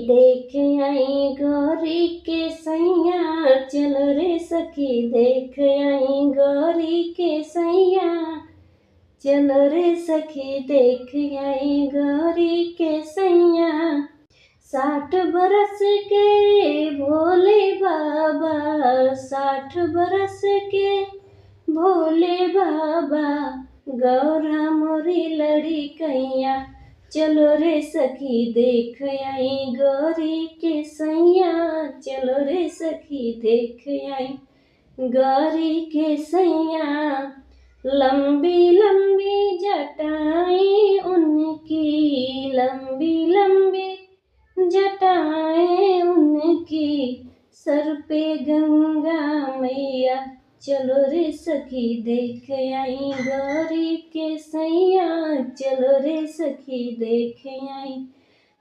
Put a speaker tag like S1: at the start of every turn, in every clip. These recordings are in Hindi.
S1: देख आई गौरी के सैया, चल रे सखी देख आई गौरी के सैया, चल रे सखी देख आई गौरी के सैया। 60 बरस के भोले बाबा, 60 बरस के भोले बाबा, गौरा मोरी लड़ी कैया, चलो रे सखी देख आई गौरी के सैया, चलो रे सखी देख आई गौरी के सैया। लंबी लंबी जटाएं उनकी, लंबी लंबी जटाएं उनकी, सर पे गंगा मैया, चलो रे सखी देख आई गौरी के सैया, चलो रे सखी देख आई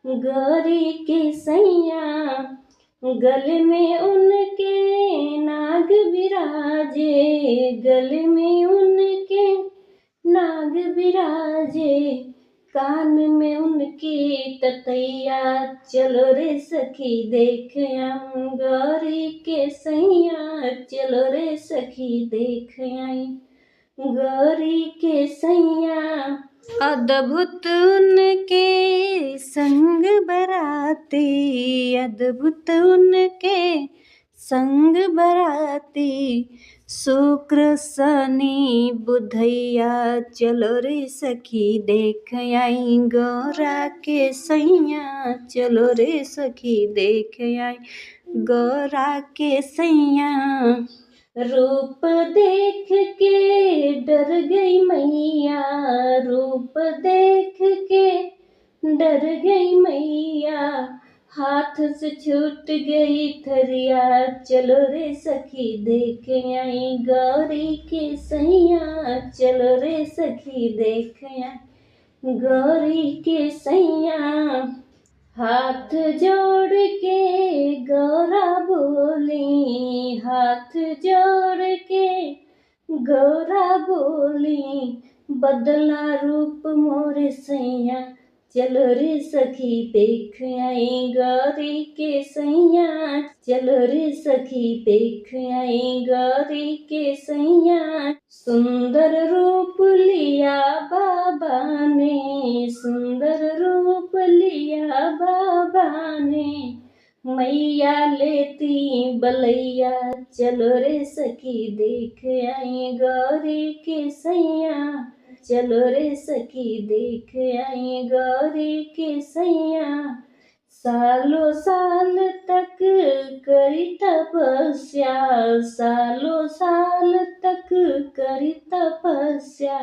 S1: गौरी के सैया। गले में उनके नाग विराजे, गले में उनके नाग विराजे, कान में उनकी ततैया, चलो रे सखी देख आई गौरी के सैया, चलो रे सखी देख आई गौरी के सैया। अद्भुत उनके संग बराती, अद्भुत उनके संग बराती, शुक्र शनि बुधैया, चलो रे सखी देख आई गौरा के सैया, चलो रे सखी देख आई गौरा के सैया। रूप देख के डर गई मैया, रूप देख के डर गई मैया, हाथ से छूट गई थरिया, चलो रे सखी देख आई गौरी के सैया, चलो रे सखी देख आई गौरी के सैया। हाथ जोड़ के गौरा बोली, हाथ जोड़ के गौरा बोली, बदला रूप मोरे सैया, चलो रे सखी देख आई गौरी के सैया, चलो रे सखी देख आई गौरी के सैया। सुंदर रूप लिया बाबा ने, सुंदर रूप लिया बाबा ने, मैया लेती बलैया, चलो रे सखी देख आई गौरी के सैया, चलो रे सखी देख आई गौरी के सैया। सालों साल तक करी तपस्या, सालों साल तक करी तपस्या,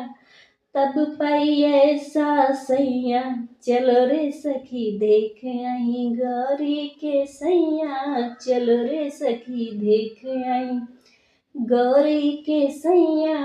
S1: तब पाई ऐसा सैया, चलो रे सखी देख आई गौरी के सैया, चलो रे सखी देख आई गौरी के सैया।